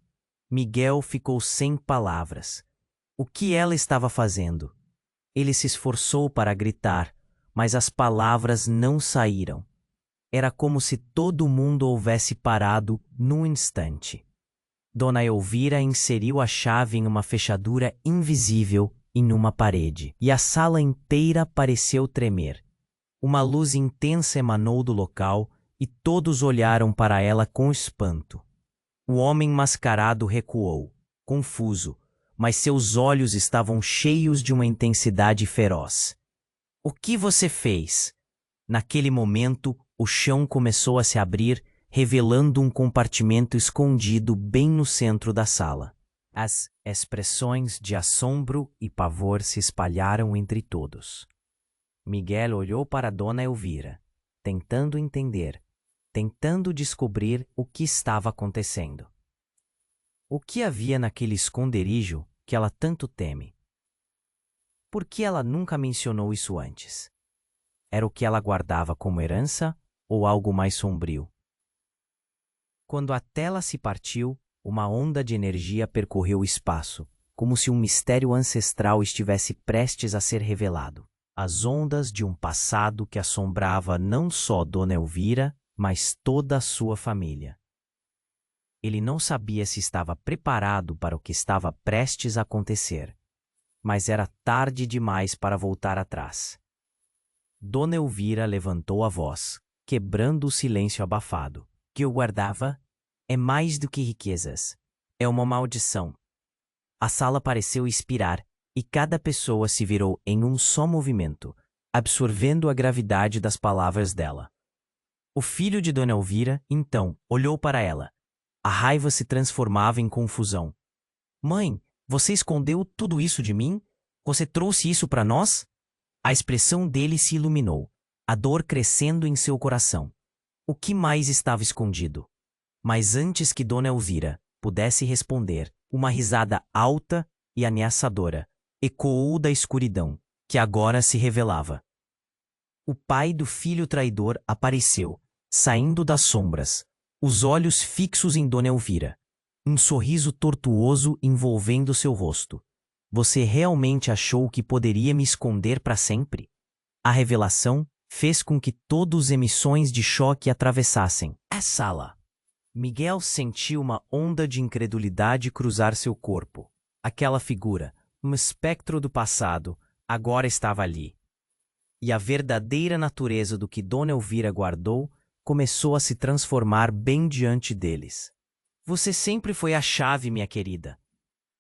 Miguel ficou sem palavras. O que ela estava fazendo? Ele se esforçou para gritar, mas as palavras não saíram. Era como se todo mundo houvesse parado num instante. Dona Elvira inseriu a chave em uma fechadura invisível em uma parede, e a sala inteira pareceu tremer. Uma luz intensa emanou do local e todos olharam para ela com espanto. O homem mascarado recuou, confuso, mas seus olhos estavam cheios de uma intensidade feroz. O que você fez? Naquele momento, o chão começou a se abrir, revelando um compartimento escondido bem no centro da sala. As expressões de assombro e pavor se espalharam entre todos. Miguel olhou para Dona Elvira, tentando entender, tentando descobrir o que estava acontecendo. O que havia naquele esconderijo que ela tanto teme? Por que ela nunca mencionou isso antes? Era o que ela guardava como herança ou algo mais sombrio? Quando a tela se partiu, uma onda de energia percorreu o espaço, como se um mistério ancestral estivesse prestes a ser revelado. As ondas de um passado que assombrava não só Dona Elvira, mas toda a sua família. Ele não sabia se estava preparado para o que estava prestes a acontecer, mas era tarde demais para voltar atrás. Dona Elvira levantou a voz, quebrando o silêncio abafado. O que eu guardava é mais do que riquezas. É uma maldição. A sala pareceu expirar e cada pessoa se virou em um só movimento, absorvendo a gravidade das palavras dela. O filho de Dona Elvira, então, olhou para ela. A raiva se transformava em confusão. Mãe, você escondeu tudo isso de mim? Você trouxe isso para nós? A expressão dele se iluminou, a dor crescendo em seu coração. O que mais estava escondido? Mas antes que Dona Elvira pudesse responder, uma risada alta e ameaçadora ecoou da escuridão, que agora se revelava. O pai do filho traidor apareceu, saindo das sombras, os olhos fixos em Dona Elvira, um sorriso tortuoso envolvendo seu rosto. Você realmente achou que poderia me esconder para sempre? A revelação fez com que todos os emissões de choque atravessassem a sala. Miguel sentiu uma onda de incredulidade cruzar seu corpo. Aquela figura, um espectro do passado, agora estava ali. E a verdadeira natureza do que Dona Elvira guardou começou a se transformar bem diante deles. Você sempre foi a chave, minha querida.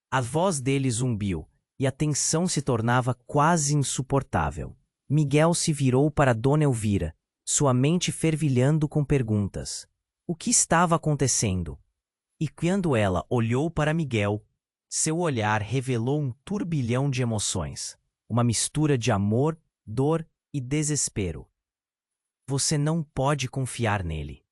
A voz dele zumbiu, e a tensão se tornava quase insuportável. Miguel se virou para Dona Elvira, sua mente fervilhando com perguntas. O que estava acontecendo? E quando ela olhou para Miguel, seu olhar revelou um turbilhão de emoções, uma mistura de amor, dor e desespero. Você não pode confiar nele.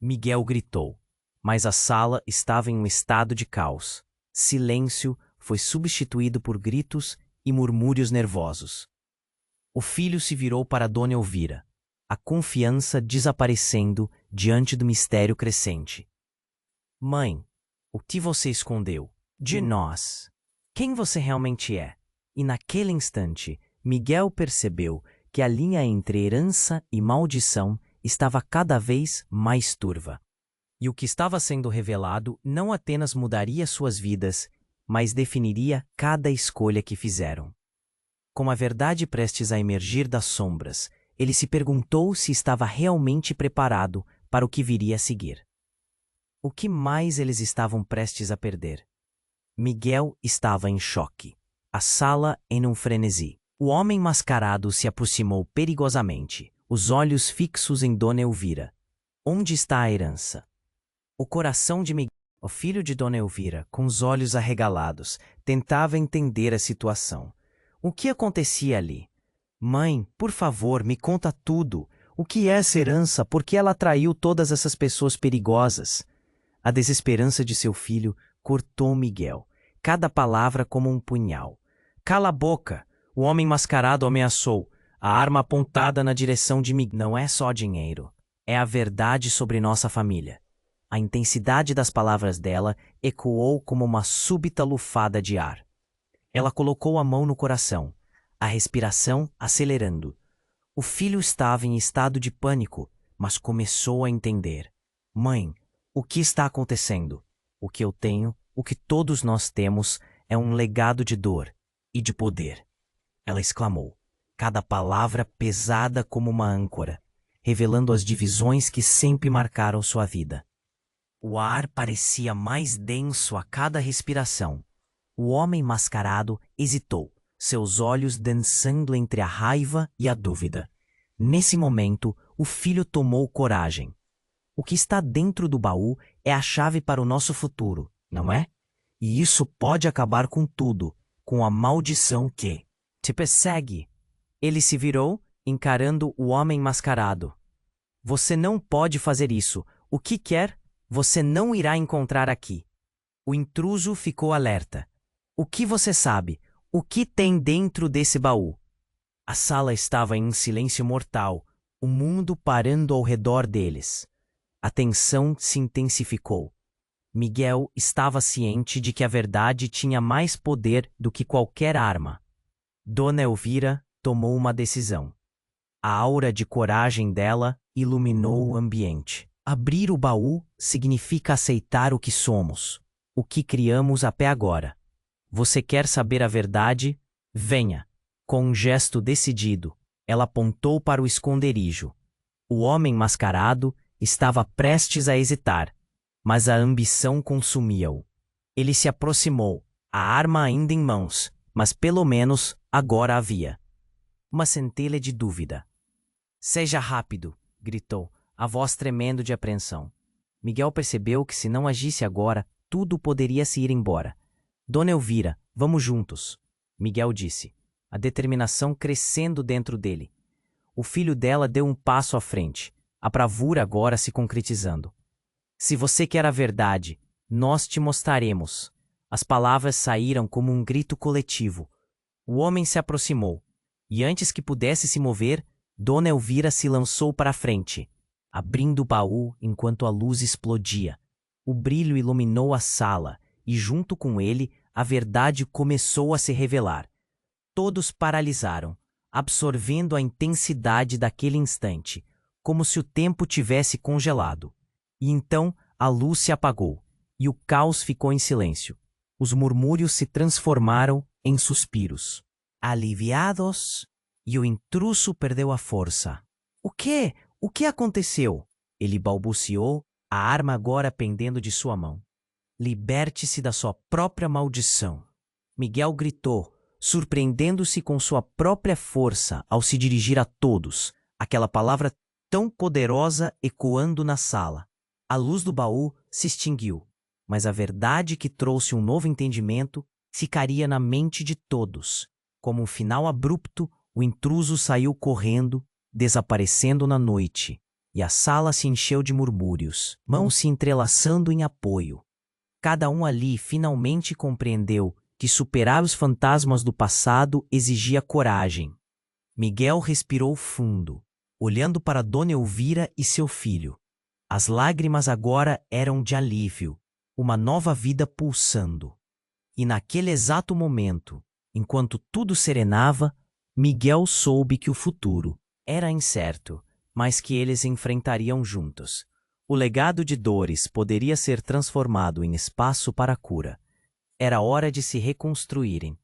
Miguel gritou, mas a sala estava em um estado de caos. Silêncio foi substituído por gritos e murmúrios nervosos. O filho se virou para Dona Elvira, a confiança desaparecendo diante do mistério crescente. Mãe, o que você escondeu de nós? Quem você realmente é? E naquele instante, Miguel percebeu que a linha entre herança e maldição estava cada vez mais turva. E o que estava sendo revelado não apenas mudaria suas vidas, mas definiria cada escolha que fizeram. Com a verdade prestes a emergir das sombras, ele se perguntou se estava realmente preparado para o que viria a seguir. O que mais eles estavam prestes a perder? Miguel estava em choque, a sala em um frenesi. O homem mascarado se aproximou perigosamente, os olhos fixos em Dona Elvira. Onde está a herança? O coração de Miguel, o filho de Dona Elvira, com os olhos arregalados, tentava entender a situação. O que acontecia ali? Mãe, por favor, me conta tudo. O que é essa herança? Por que ela atraiu todas essas pessoas perigosas? A desesperança de seu filho cortou Miguel, cada palavra como um punhal. Cala a boca! O homem mascarado ameaçou, a arma apontada na direção de Miguel. Não é só dinheiro, é a verdade sobre nossa família. A intensidade das palavras dela ecoou como uma súbita lufada de ar. Ela colocou a mão no coração, a respiração acelerando. O filho estava em estado de pânico, mas começou a entender. Mãe, o que está acontecendo? O que eu tenho, o que todos nós temos, é um legado de dor e de poder. Ela exclamou, cada palavra pesada como uma âncora, revelando as divisões que sempre marcaram sua vida. O ar parecia mais denso a cada respiração. O homem mascarado hesitou, seus olhos dançando entre a raiva e a dúvida. Nesse momento, o filho tomou coragem. O que está dentro do baú é a chave para o nosso futuro, não é? E isso pode acabar com tudo, com a maldição que te persegue. Ele se virou, encarando o homem mascarado. Você não pode fazer isso. O que quer, você não irá encontrar aqui. O intruso ficou alerta. O que você sabe? O que tem dentro desse baú? A sala estava em um silêncio mortal, o mundo parando ao redor deles. A tensão se intensificou. Miguel estava ciente de que a verdade tinha mais poder do que qualquer arma. Dona Elvira tomou uma decisão. A aura de coragem dela iluminou o ambiente. Abrir o baú significa aceitar o que somos, o que criamos até agora. Você quer saber a verdade? Venha. Com um gesto decidido, ela apontou para o esconderijo. O homem mascarado estava prestes a hesitar, mas a ambição consumia-o. Ele se aproximou, a arma ainda em mãos, mas pelo menos agora havia uma centelha de dúvida. Seja rápido, gritou, a voz tremendo de apreensão. Miguel percebeu que se não agisse agora, tudo poderia se ir embora. Dona Elvira, vamos juntos, Miguel disse, a determinação crescendo dentro dele. O filho dela deu um passo à frente, a bravura agora se concretizando. Se você quer a verdade, nós te mostraremos. As palavras saíram como um grito coletivo. O homem se aproximou, e antes que pudesse se mover, Dona Elvira se lançou para a frente, abrindo o baú enquanto a luz explodia. O brilho iluminou a sala, e junto com ele, a verdade começou a se revelar. Todos paralisaram, absorvendo a intensidade daquele instante, como se o tempo tivesse congelado. E então a luz se apagou, e o caos ficou em silêncio. Os murmúrios se transformaram em suspiros. Aliviados, e o intruso perdeu a força. O quê? O que aconteceu? Ele balbuciou, a arma agora pendendo de sua mão. Liberte-se da sua própria maldição. Miguel gritou, surpreendendo-se com sua própria força ao se dirigir a todos, aquela palavra tão poderosa ecoando na sala. A luz do baú se extinguiu, mas a verdade que trouxe um novo entendimento ficaria na mente de todos. Como um final abrupto, o intruso saiu correndo, desaparecendo na noite, e a sala se encheu de murmúrios, mãos se entrelaçando em apoio. Cada um ali finalmente compreendeu que superar os fantasmas do passado exigia coragem. Miguel respirou fundo, olhando para Dona Elvira e seu filho. As lágrimas agora eram de alívio, uma nova vida pulsando. E naquele exato momento, enquanto tudo serenava, Miguel soube que o futuro era incerto, mas que eles enfrentariam juntos. O legado de dores poderia ser transformado em espaço para a cura. Era hora de se reconstruírem.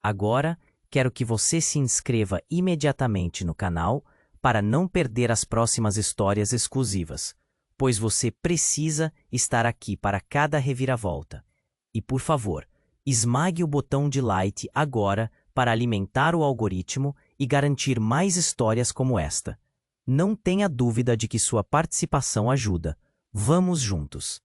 Agora, quero que você se inscreva imediatamente no canal para não perder as próximas histórias exclusivas, pois você precisa estar aqui para cada reviravolta. E, por favor, esmague o botão de like agora para alimentar o algoritmo e garantir mais histórias como esta. Não tenha dúvida de que sua participação ajuda. Vamos juntos!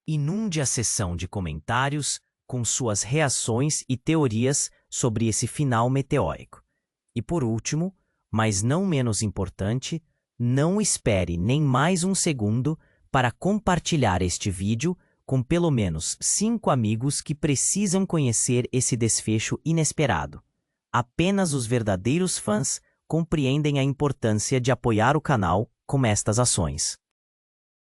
Inunde a seção de comentários com suas reações e teorias sobre esse final meteórico. E por último, mas não menos importante, não espere nem mais um segundo para compartilhar este vídeo com pelo menos 5 amigos que precisam conhecer esse desfecho inesperado. Apenas os verdadeiros fãs compreendem a importância de apoiar o canal com estas ações.